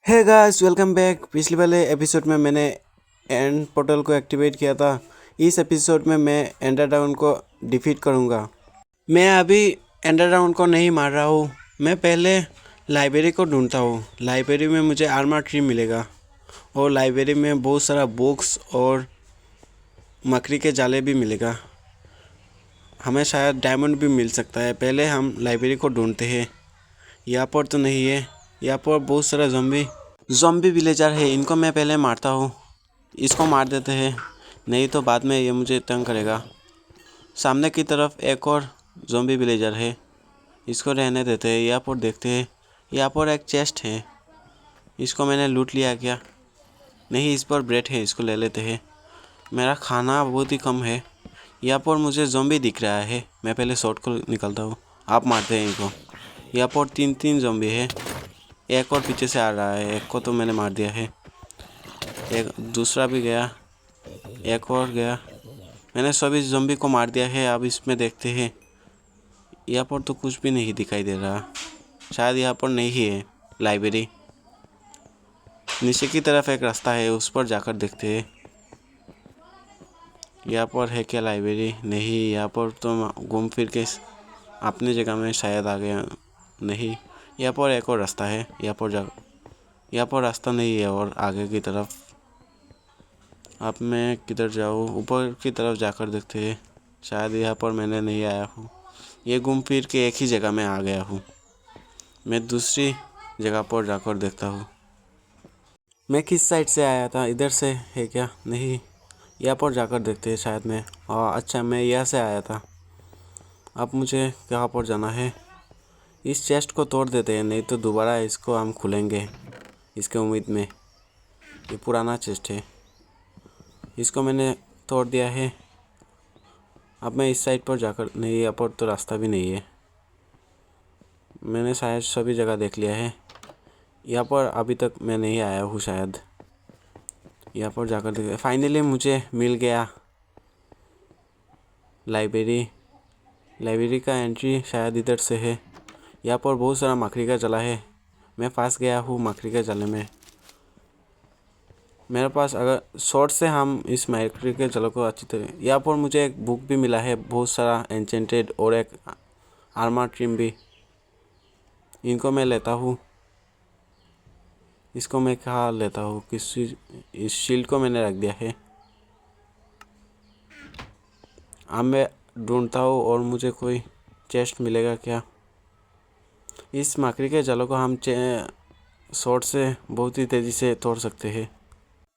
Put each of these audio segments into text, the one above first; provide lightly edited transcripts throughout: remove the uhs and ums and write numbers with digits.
Hey guys, welcome back. पिछले वाले episode में मैंने एंड पोर्टल को एक्टिवेट किया था। इस एपिसोड में मैं एंडर ड्रैगन को डिफीट करूंगा। मैं अभी एंडर ड्रैगन को नहीं मार रहा हूँ। मैं पहले लाइब्रेरी को ढूंढता हूँ। लाइब्रेरी में मुझे आर्मर ट्री मिलेगा और लाइब्रेरी में बहुत सारा बुक्स और मकड़ी के जाले भी मिलेगा। हमें शायद डायमंड भी मिल सकता है। पहले हम लाइब्रेरी को ढूंढते हैं। यहाँ पर तो नहीं है। यहाँ पर बहुत सारा ज़ॉम्बी विलेजर है। इनको मैं पहले मारता हूँ। इसको मार देते हैं, नहीं तो बाद में ये मुझे तंग करेगा। सामने की तरफ एक और ज़ॉम्बी विलेजर है, इसको रहने देते हैं। यहाँ पर देखते हैं, यहाँ पर एक चेस्ट है। इसको मैंने लूट लिया क्या? नहीं, इस पर ब्रेड है, इसको ले लेते हैं। मेरा खाना बहुत ही कम है। यहाँ पर मुझे ज़ॉम्बी दिख रहा है। मैं पहले शॉट को निकलता हूँ। आप मारते हैं इनको। यहाँ पर तीन ज़ॉम्बी है। एक और पीछे से आ रहा है। एक को तो मैंने मार दिया है। एक दूसरा भी गया, एक और गया। मैंने सभी ज़ॉम्बी को मार दिया है। अब इसमें देखते हैं। यहाँ पर तो कुछ भी नहीं दिखाई दे रहा। शायद यहाँ पर नहीं है लाइब्रेरी। नीचे की तरफ एक रास्ता है, उस पर जाकर देखते हैं। यहाँ पर है क्या लाइब्रेरी? नहीं, यहाँ पर तो घूम फिर के अपनी जगह में शायद आ गया। नहीं, यहाँ पर एक और रास्ता है। यहाँ पर रास्ता नहीं है और आगे की तरफ। अब मैं किधर जाऊँ? ऊपर की तरफ जाकर देखते हैं। शायद यहाँ पर मैंने नहीं आया हूँ। ये घूम फिर के एक ही जगह में आ गया हूँ। मैं दूसरी जगह पर जाकर देखता हूँ। मैं किस साइड से आया था? इधर से है क्या? नहीं, यहाँ पर जाकर देखते हैं। शायद मैं अच्छा, मैं यहाँ से आया था। अब मुझे कहाँ पर जाना है? इस चेस्ट को तोड़ देते हैं, नहीं तो दोबारा इसको हम खुलेंगे इसके उम्मीद में। ये पुराना चेस्ट है, इसको मैंने तोड़ दिया है। अब मैं इस साइड पर जाकर, नहीं, यहाँ पर तो रास्ता भी नहीं है। मैंने शायद सभी जगह देख लिया है। यहाँ पर अभी तक मैं नहीं आया हूँ शायद। यहाँ पर जाकर देख, फाइनली मुझे मिल गया लाइब्रेरी का एंट्री शायद इधर से है। यहाँ पर बहुत सारा मकड़ी का जाला है। मैं फंस गया हूँ मकड़ी के जाले में। मेरे पास अगर शॉर्ट से हम इस मकड़ी के जाले को अच्छी तरह, यहाँ पर मुझे एक बुक भी मिला है, बहुत सारा एन्चेंटेड, और एक आर्मर ट्रिम भी। इनको मैं लेता हूँ। इसको मैं कहाँ लेता हूँ? इस शील्ड को मैंने रख दिया है। अब मैं ढूंढता हूँ और मुझे कोई चेस्ट मिलेगा क्या? इस मकड़ी के जालों को हम शॉर्ट से बहुत ही तेज़ी से तोड़ सकते हैं।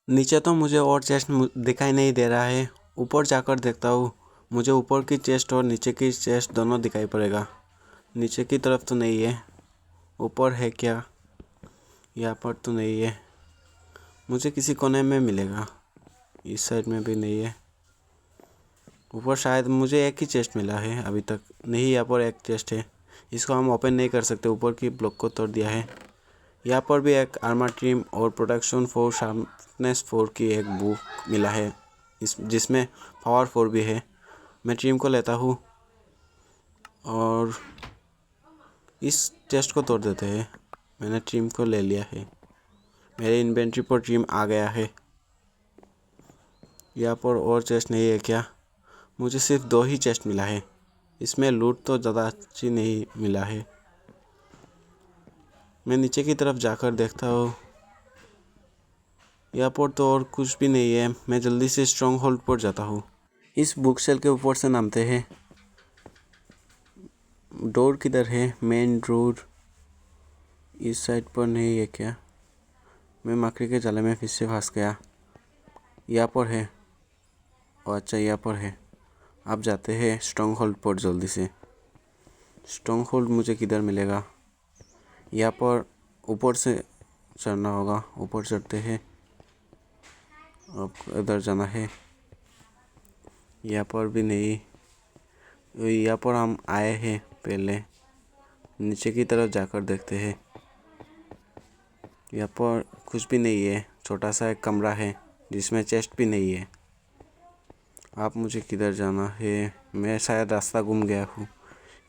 नीचे तो मुझे और चेस्ट दिखाई नहीं दे रहा है। ऊपर जाकर देखता हूँ। मुझे ऊपर की चेस्ट और नीचे की चेस्ट दोनों दिखाई पड़ेगा। नीचे की तरफ तो नहीं है। ऊपर है क्या? यहाँ पर तो नहीं है। मुझे किसी कोने में मिलेगा। इस साइड में भी नहीं है। ऊपर शायद मुझे एक ही चेस्ट मिला है अभी तक। नहीं, यहाँ पर एक चेस्ट है, इसको हम ओपन नहीं कर सकते। ऊपर की ब्लॉक को तोड़ दिया है। यहाँ पर भी एक आर्मर ट्रिम और प्रोटेक्शन फॉर शार्पनेस 4 की एक बुक मिला है, जिसमें पावर 4 भी है। मैं ट्रिम को लेता हूँ और इस चेस्ट को तोड़ देते हैं। मैंने ट्रिम को ले लिया है। मेरे इन्वेंट्री पर ट्रिम आ गया है। यहाँ पर और चेस्ट नहीं है क्या? मुझे सिर्फ 2 ही चेस्ट मिला है। इसमें लूट तो ज़्यादा अच्छी नहीं मिला है। मैं नीचे की तरफ जाकर देखता हूँ। यहाँ पर तो और कुछ भी नहीं है। मैं जल्दी से स्ट्रॉन्ग होल्ड पर जाता हूँ। इस बुक सेल के ऊपर से नामते हैं। डोर किधर है? मेन डोर इस साइड पर नहीं है क्या? मैं मकड़ी के जाले में फिर से फंस गया। यहाँ पर है। अच्छा, यहाँ पर है। अब जाते हैं स्ट्रॉन्ग होल्ड पर जल्दी से। स्ट्रॉन्ग होल्ड मुझे किधर मिलेगा? यहाँ पर ऊपर से चढ़ना होगा। ऊपर चढ़ते हैं। अब इधर जाना है। यहाँ पर भी नहीं। यहाँ पर हम आए हैं पहले। नीचे की तरफ जाकर देखते हैं। यहाँ पर कुछ भी नहीं है। छोटा सा एक कमरा है जिसमें चेस्ट भी नहीं है। आप मुझे किधर जाना है? मैं शायद रास्ता गुम गया हूँ।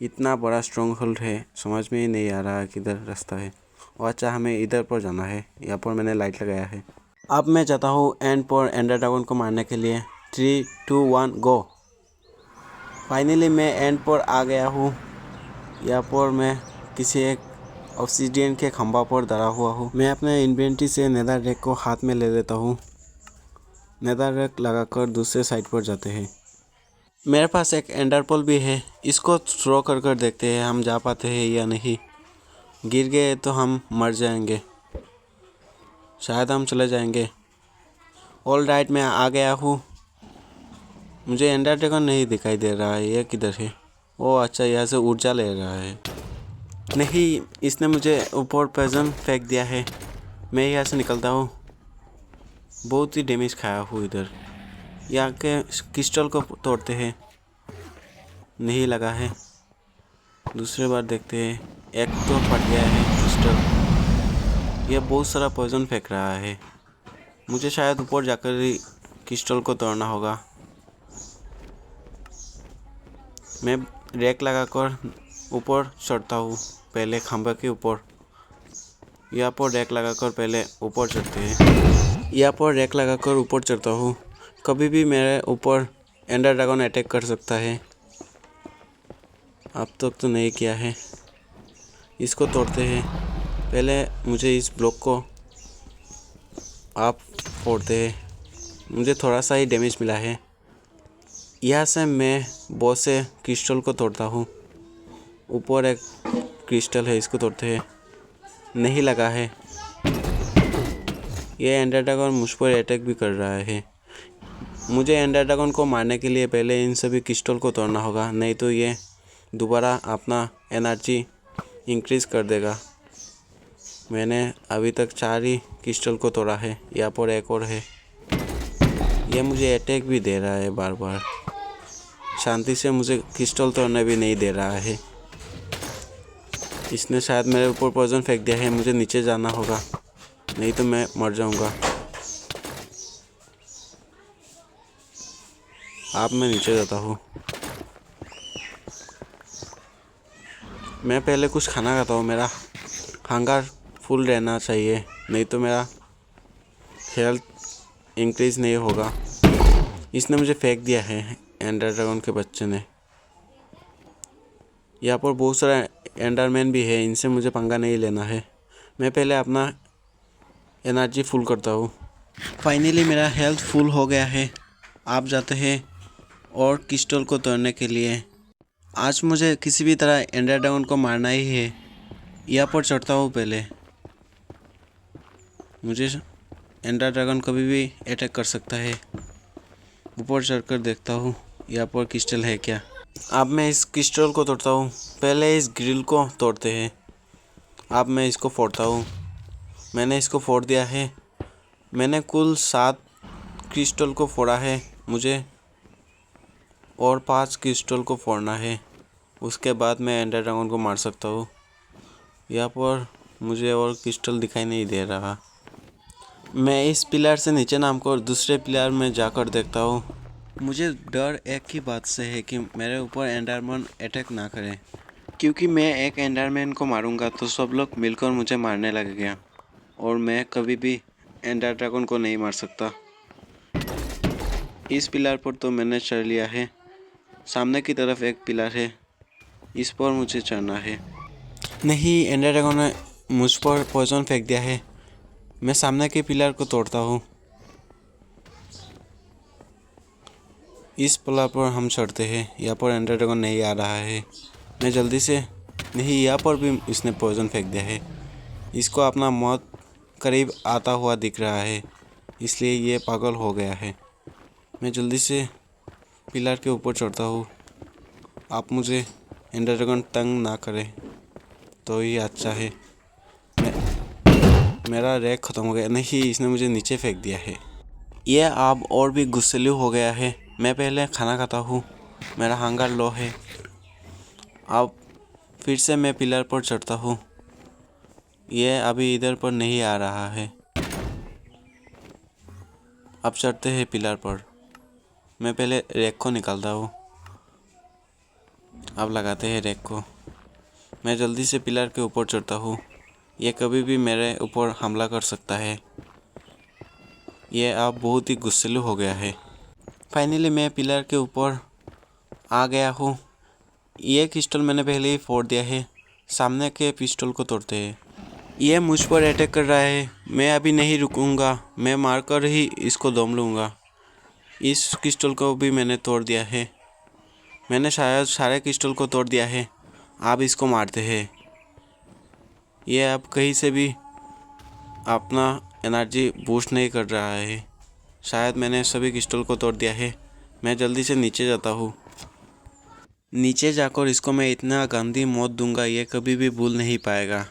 इतना बड़ा स्ट्रॉन्ग होल्ड है, समझ में ही नहीं आ रहा है किधर रास्ता है। अच्छा, हमें इधर पर जाना है। यहाँ पर मैंने लाइट लगाया है। अब मैं जाता हूँ एंड पर एंडर ड्रैगन को मारने के लिए। 3, 2, 1 गो। फाइनली मैं एंड पर आ गया हूँ। यहाँ पर मैं किसी एक ऑब्सीडियन के खंभा पर धरा हुआ हूँ। मैं अपने इन्वेंटरी से नेदर रैक को हाथ में ले लेता हूँ। नेदर रैक लगाकर दूसरे साइड पर जाते हैं। मेरे पास एक एंडर पोल भी है। इसको थ्रो कर देखते हैं हम जा पाते हैं या नहीं। गिर गए तो हम मर जाएंगे, शायद हम चले जाएंगे। ऑल राइट, मैं आ गया हूँ। मुझे एंडर ड्रैगन नहीं दिखाई दे रहा है। ये किधर है? ओह अच्छा, यहाँ से ऊर्जा ले रहा है। नहीं, इसने मुझे ऊपर पॉइजन फेंक दिया है। मैं यहाँ से निकलता हूँ। बहुत ही डैमेज खाया हूँ इधर। यहाँ के क्रिस्टल को तोड़ते हैं। नहीं लगा है। दूसरी बार देखते हैं। एक तो फट गया है क्रिस्टल। यह बहुत सारा पॉइजन फेंक रहा है। मुझे शायद ऊपर जाकर ही क्रिस्टल को तोड़ना होगा। मैं रैक लगाकर ऊपर चढ़ता हूँ। पहले खंभे के ऊपर। यहाँ पर रैक लगाकर पहले ऊपर चढ़ते हैं। यहाँ पर रैक लगाकर ऊपर चढ़ता हूँ। कभी भी मेरे ऊपर एंडर ड्रैगन अटैक कर सकता है। अब तक तो नहीं किया है। इसको तोड़ते हैं। पहले मुझे इस ब्लॉक को आप फोड़ते हैं। मुझे थोड़ा सा ही डैमेज मिला है। यहाँ से मैं बहुत से क्रिस्टल को तोड़ता हूँ। ऊपर एक क्रिस्टल है, इसको तोड़ते हैं। नहीं लगा है। ये एंडर ड्रैगन मुझ पर अटैक भी कर रहा है। मुझे एंडर ड्रैगन को मारने के लिए पहले इन सभी क्रिस्टल को तोड़ना होगा, नहीं तो ये दोबारा अपना एनर्जी इंक्रीज़ कर देगा। मैंने अभी तक 4 ही क्रिस्टल को तोड़ा है। यहाँ पर एक और है। ये मुझे अटैक भी दे रहा है बार बार। शांति से मुझे क्रिस्टल तोड़ने भी नहीं दे रहा है। इसने शायद मेरे ऊपर पॉइजन फेंक दिया है। मुझे नीचे जाना होगा, नहीं तो मैं मर जाऊंगा। अब मैं नीचे जाता हूँ। मैं पहले कुछ खाना खाता हूँ। मेरा हंगर फुल रहना चाहिए, नहीं तो मेरा हेल्थ इंक्रीज़ नहीं होगा। इसने मुझे फेंक दिया है, एंडर ड्रैगन के बच्चे ने। यहाँ पर बहुत सारा एंडरमैन भी है। इनसे मुझे पंगा नहीं लेना है। मैं पहले अपना एनर्जी फुल करता हूँ। फाइनली मेरा हेल्थ फुल हो गया है। आप जाते हैं और क्रिस्टल को तोड़ने के लिए। आज मुझे किसी भी तरह एंडर ड्रैगन को मारना ही है। यहाँ पर चढ़ता हूँ पहले। मुझे एंडर ड्रैगन कभी भी अटैक कर सकता है। ऊपर चढ़कर देखता हूँ यहाँ पर क्रिस्टल है क्या। अब मैं इस क्रिस्टल को तोड़ता हूँ। पहले इस ग्रिल को तोड़ते हैं। अब मैं इसको फोड़ता हूँ। मैंने इसको फोड़ दिया है। मैंने कुल 7 क्रिस्टल को फोड़ा है। मुझे और 5 क्रिस्टल को फोड़ना है। उसके बाद मैं एंडर ड्रैगन को मार सकता हूँ। यहाँ पर मुझे और क्रिस्टल दिखाई नहीं दे रहा। मैं इस पिलर से नीचे नामकर दूसरे पिलर में जाकर देखता हूँ। मुझे डर एक ही बात से है कि मेरे ऊपर एंडरमैन अटैक ना करे, क्योंकि मैं एक एंडरमैन को मारूंगा तो सब लोग मिलकर मुझे मारने लगेंगे और मैं कभी भी एंडर ड्रैगन को नहीं मार सकता। इस पिलर पर तो मैंने चढ़ लिया है। सामने की तरफ एक पिलर है, इस पर मुझे चढ़ना है। नहीं, एंडर ड्रैगन ने मुझ पर पॉइजन फेंक दिया है। मैं सामने के पिलर को तोड़ता हूँ। इस पिलर पर हम चढ़ते हैं। यहाँ पर एंडर ड्रैगन नहीं आ रहा है। मैं जल्दी से, नहीं, यहाँ पर भी इसने पॉइजन फेंक दिया है। इसको अपना मौत करीब आता हुआ दिख रहा है, इसलिए ये पागल हो गया है। मैं जल्दी से पिलर के ऊपर चढ़ता हूँ। आप मुझे एंडर ड्रैगन तंग ना करे तो ही अच्छा है। मेरा रैक ख़त्म हो गया। नहीं, इसने मुझे नीचे फेंक दिया है। यह अब और भी गुस्सैलू हो गया है। मैं पहले खाना खाता हूँ। मेरा हंगर लो है। अब फिर से मैं पिलर पर चढ़ता हूँ। यह अभी इधर पर नहीं आ रहा है। अब चढ़ते हैं पिलर पर। मैं पहले रैक को निकालता हूँ। अब लगाते हैं रैक को। मैं जल्दी से पिलर के ऊपर चढ़ता हूँ। ये कभी भी मेरे ऊपर हमला कर सकता है। ये अब बहुत ही गुस्सैलू हो गया है। फाइनली मैं पिलर के ऊपर आ गया हूँ। ये पिस्टल मैंने पहले ही फोड़ दिया है। सामने के पिस्टल को तोड़ते हैं। ये मुझ पर अटैक कर रहा है। मैं अभी नहीं रुकूंगा। मैं मारकर ही इसको दम लूँगा। इस पिस्टल को भी मैंने तोड़ दिया है। मैंने शायद सारे पिस्टल को तोड़ दिया है। आप इसको मारते हैं। ये अब कहीं से भी अपना एनर्जी बूस्ट नहीं कर रहा है। शायद मैंने सभी पिस्टल को तोड़ दिया है। मैं जल्दी से नीचे जाता हूँ। नीचे जाकर इसको मैं इतना गंदी मौत दूंगा, ये कभी भी भूल नहीं पाएगा।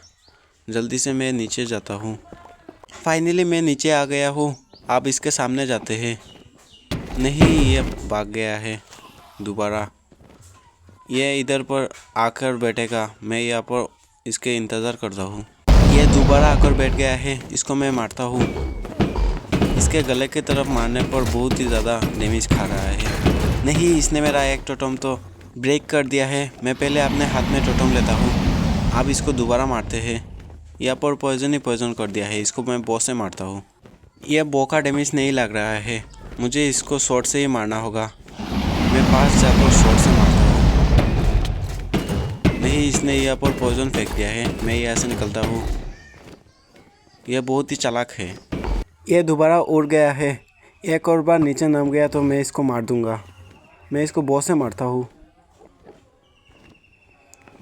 जल्दी से मैं नीचे जाता हूँ। फाइनली मैं नीचे आ गया हूँ। आप इसके सामने जाते हैं। नहीं, ये भाग गया है दोबारा। ये इधर पर आकर बैठेगा। मैं यहाँ पर इसके इंतज़ार करता हूँ। ये दोबारा आकर बैठ गया है। इसको मैं मारता हूँ। इसके गले की तरफ मारने पर बहुत ही ज़्यादा डैमेज खा रहा है। नहीं, इसने मेरा एक टोटम तो ब्रेक कर दिया है। मैं पहले अपने हाथ में टोटम लेता हूँ। अब इसको दोबारा मारते हैं। यहाँ पर पॉइजन ही पॉइजन कर दिया है। इसको मैं बॉ से मारता हूँ। यह बॉ का डैमेज नहीं लग रहा है। मुझे इसको शॉर्ट से ही मारना होगा। मैं पास जाकर शॉर्ट से मारता हूँ। नहीं, इसने यहाँ पर पॉइजन फेंक दिया है। मैं यहाँ से निकलता हूँ। यह बहुत ही चालाक है। यह दोबारा उड़ गया है। एक और बार नीचे नाम गया तो मैं इसको मार दूंगा। मैं इसको बॉ से मारता हूँ।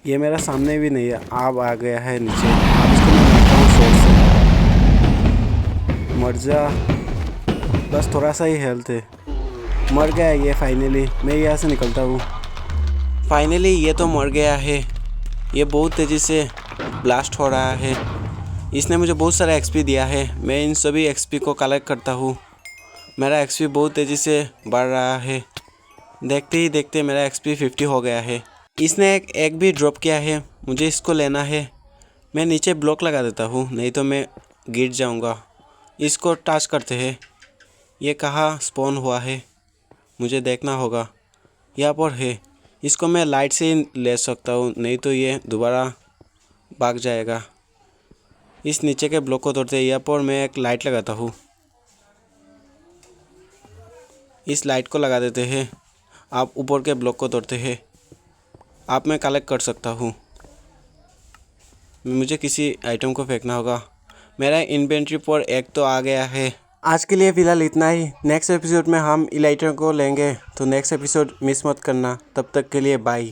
ये मेरा सामने भी नहीं है। अब आ गया है नीचे। अब इसको मैं मारता हूँ शॉर्ट से। मर जा, बस थोड़ा सा ही हेल्थ है। मर गया ये फाइनली। मैं यहाँ से निकलता हूँ। फाइनली ये तो मर गया है। ये बहुत तेज़ी से ब्लास्ट हो रहा है। इसने मुझे बहुत सारा एक्सपी दिया है। मैं इन सभी एक्सपी को कलेक्ट करता हूँ। मेरा एक्सपी बहुत तेज़ी से बढ़ रहा है। देखते ही देखते मेरा एक्सपी 50 हो गया है। इसने एक भी ड्रॉप किया है। मुझे इसको लेना है। मैं नीचे ब्लॉक लगा देता हूँ, नहीं तो मैं गिर जाऊँगा। इसको टच करते हैं। ये कहाँ स्पॉन हुआ है, मुझे देखना होगा। यहाँ पर है। इसको मैं लाइट से ही ले सकता हूँ, नहीं तो ये दोबारा भाग जाएगा। इस नीचे के ब्लॉक को तोड़ते हैं। यहाँ पर मैं एक लाइट लगाता हूँ। इस लाइट को लगा देते हैं। आप ऊपर के ब्लॉक को तोड़ते हैं। आप मैं कलेक्ट कर सकता हूँ। मुझे किसी आइटम को फेंकना होगा। मेरा इन्वेंट्री पर एक तो आ गया है। आज के लिए फ़िलहाल इतना ही। नेक्स्ट एपिसोड में हम इलाइटर को लेंगे, तो नेक्स्ट एपिसोड मिस मत करना। तब तक के लिए बाय।